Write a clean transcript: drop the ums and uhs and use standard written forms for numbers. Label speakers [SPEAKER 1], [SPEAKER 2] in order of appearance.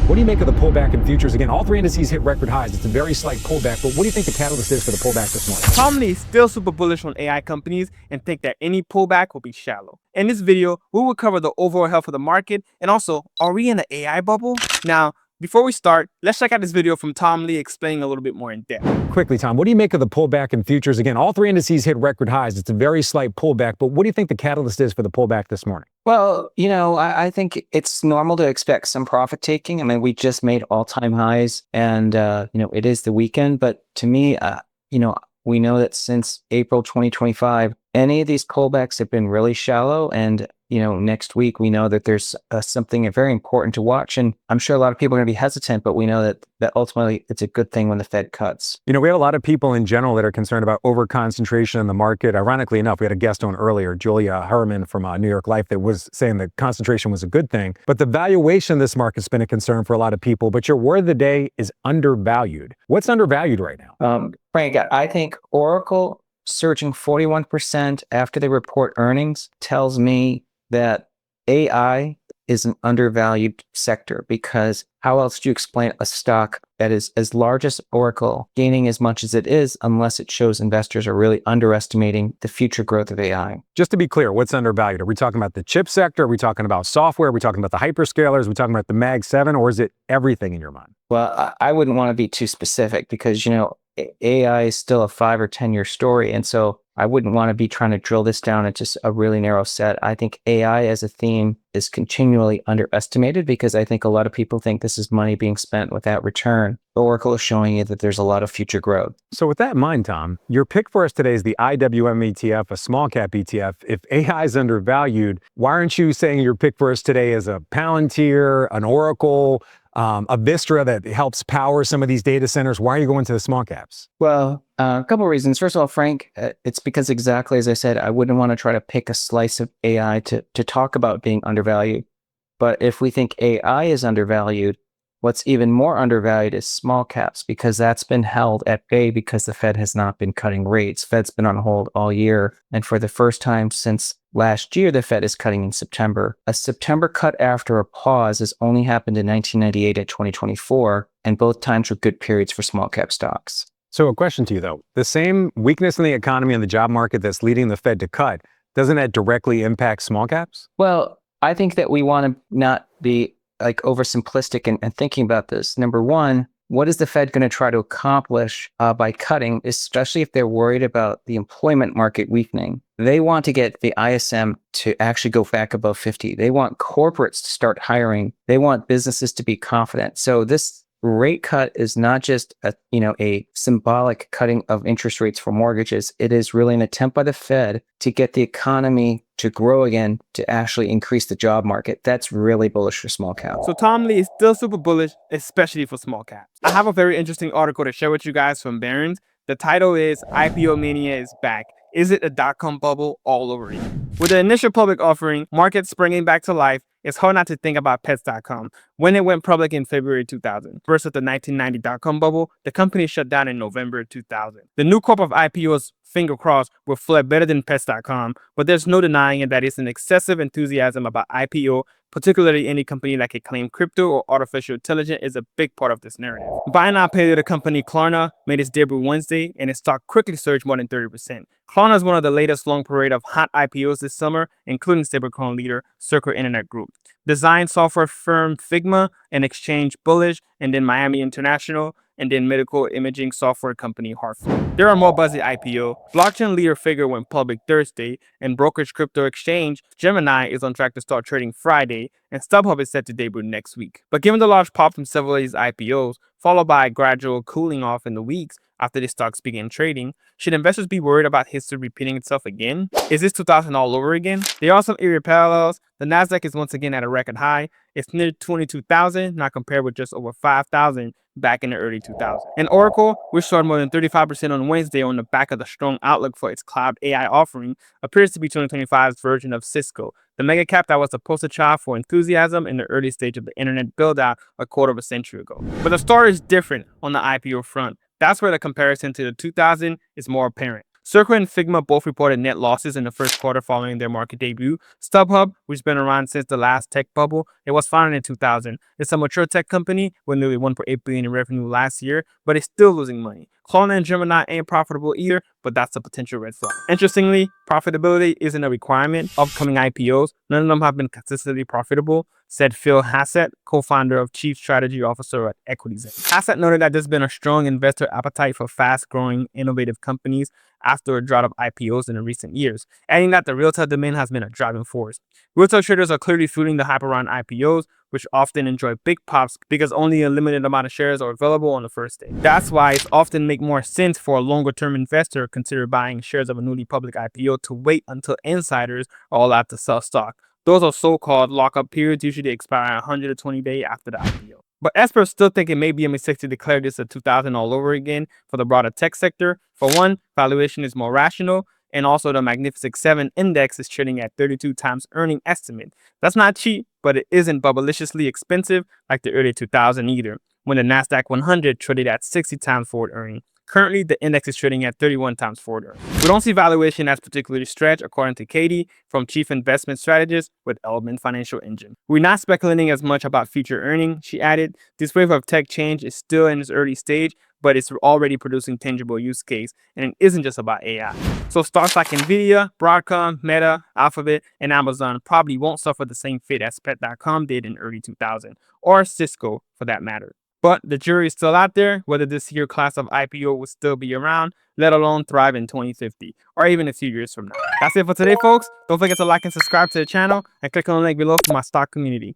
[SPEAKER 1] What do you make of the pullback in futures? Again, all three indices hit record highs. It's a very slight pullback, but what do you think the catalyst is for the pullback this morning?
[SPEAKER 2] Tom Lee is still super bullish on AI companies and think that any pullback will be shallow. In this video, we will cover the overall health of the market and also, are we in an AI bubble? Now, before we start, let's check out this video from Tom Lee explaining a little bit more in depth.
[SPEAKER 1] Quickly, Tom, what do you make of the pullback in futures? Again, all three indices hit record highs. It's a very slight pullback, but what do you think the catalyst is for the pullback this morning?
[SPEAKER 3] Well, I think it's normal to expect some profit taking. I mean, we just made all-time highs and, it is the weekend. But to me, we know that since April 2025, any of these pullbacks have been really shallow. And, next week, we know that there's something very important to watch. And I'm sure a lot of people are going to be hesitant, but we know that ultimately it's a good thing when the Fed cuts.
[SPEAKER 1] We have a lot of people in general that are concerned about over-concentration in the market. Ironically enough, we had a guest on earlier, Julia Herman from New York Life, that was saying that concentration was a good thing. But the valuation of this market's been a concern for a lot of people. But your word of the day is undervalued. What's undervalued right now?
[SPEAKER 3] Frank, I think Oracle surging 41% after they report earnings tells me that AI is an undervalued sector, because how else do you explain a stock that is as large as Oracle gaining as much as it is unless it shows investors are really underestimating the future growth of AI?
[SPEAKER 1] Just to be clear, what's undervalued? Are we talking about the chip sector? Are we talking about software? Are we talking about the hyperscalers? Are we talking about the Mag 7? Or is it everything in your mind?
[SPEAKER 3] Well, I wouldn't want to be too specific because, AI is still a 5 or 10-year story. And so I wouldn't want to be trying to drill this down into just a really narrow set. I think AI as a theme is continually underestimated because I think a lot of people think this is money being spent without return. Oracle is showing you that there's a lot of future growth.
[SPEAKER 1] So with that in mind, Tom, your pick for us today is the IWM ETF, a small cap ETF. If AI is undervalued, why aren't you saying your pick for us today is a Palantir, an Oracle, a Vistra that helps power some of these data centers? Why are you going to the small caps?
[SPEAKER 3] Well, a couple of reasons. First of all, Frank, it's because exactly as I said, I wouldn't want to try to pick a slice of AI to talk about being undervalued. But if we think AI is undervalued, what's even more undervalued is small caps, because that's been held at bay because the Fed has not been cutting rates. Fed's been on hold all year. And for the first time since last year, the Fed is cutting in September. A September cut after a pause has only happened in 1998 and 2024, and both times were good periods for small cap stocks.
[SPEAKER 1] So a question to you, though. The same weakness in the economy and the job market that's leading the Fed to cut, doesn't that directly impact small caps?
[SPEAKER 3] Well, I think that we want to not be oversimplistic and thinking about this. Number one, what is the Fed going to try to accomplish by cutting, especially if they're worried about the employment market weakening? They want to get the ISM to actually go back above 50. They want corporates to start hiring. They want businesses to be confident. So this rate cut is not just a symbolic cutting of interest rates for mortgages. It is really an attempt by the Fed to get the economy to grow again, to actually increase the job market. That's really bullish for small caps.
[SPEAKER 2] So Tom Lee is still super bullish, especially for small caps. I have a very interesting article to share with you guys from Barron's. The title is IPO Mania is Back. Is it a dot-com bubble all over again? With the initial public offering, markets springing back to life, it's hard not to think about Pets.com. When it went public in February 2000, versus the 1990 dot-com bubble, the company shut down in November 2000. The new crop of IPOs, finger crossed, will flip better than Pets.com, but there's no denying it that it's an excessive enthusiasm about IPO, particularly any company that can claim crypto or artificial intelligence is a big part of this narrative. Buy now, pay later company Klarna made its debut Wednesday, and its stock quickly surged more than 30%. Klarna is one of the latest long parade of hot IPOs this summer, including stablecoin leader Circle Internet Group. Design software firm Figma and exchange bullish, and then Miami International, and then medical imaging software company Hartford. There are more buzzy IPO. Blockchain leader Figure went public Thursday, and brokerage crypto exchange Gemini is on track to start trading Friday, and StubHub is set to debut next week. But given the large pop from several of these IPOs, followed by a gradual cooling off in the weeks after the stocks began trading, should investors be worried about history repeating itself again? Is this 2000 all over again? There are some eerie parallels. The Nasdaq is once again at a record high. It's near 22,000, not compared with just over 5,000 back in the early 2000s. And Oracle, which soared more than 35% on Wednesday on the back of the strong outlook for its cloud AI offering, appears to be 2025's version of Cisco, the mega cap that was the poster child for enthusiasm in the early stage of the internet build-out a quarter of a century ago. But the story is different on the IPO front. That's where the comparison to the 2000 is more apparent. Circle and Figma both reported net losses in the first quarter following their market debut. StubHub, which has been around since the last tech bubble, it was founded in 2000. It's a mature tech company with nearly $1.8 billion in revenue last year, but it's still losing money. Klarna and Gemini ain't profitable either, but that's a potential red flag. Interestingly, profitability isn't a requirement of upcoming IPOs. None of them have been consistently profitable, said Phil Hassett, co-founder of Chief Strategy Officer at EquityZen. Hassett noted that there's been a strong investor appetite for fast-growing, innovative companies after a drought of IPOs in the recent years, adding that the retail demand has been a driving force. Retail traders are clearly fueling the hype around IPOs, which often enjoy big pops because only a limited amount of shares are available on the first day. That's why it often makes more sense for a longer-term investor to consider buying shares of a newly public IPO to wait until insiders are allowed to sell stock. Those are so-called lockup periods, usually expire 120 days after the IPO. But experts still think it may be a mistake to declare this a 2000 all over again for the broader tech sector. For one, valuation is more rational, and also the Magnificent 7 index is trading at 32 times earning estimate. That's not cheap, but it isn't bubbleliciously expensive like the early 2000 either, when the Nasdaq 100 traded at 60 times forward earning. Currently, the index is trading at 31 times forward earnings. We don't see valuation as particularly stretched, according to Katie from Chief Investment Strategist with Element Financial Engine. We're not speculating as much about future earnings, she added. This wave of tech change is still in its early stage, but it's already producing tangible use case, and it isn't just about AI. So stocks like NVIDIA, Broadcom, Meta, Alphabet, and Amazon probably won't suffer the same fate as Pet.com did in early 2000, or Cisco for that matter. But the jury is still out there whether this year class of IPO will still be around, let alone thrive in 2050, or even a few years from now. That's it for today, folks. Don't forget to like and subscribe to the channel, and click on the link below for my stock community.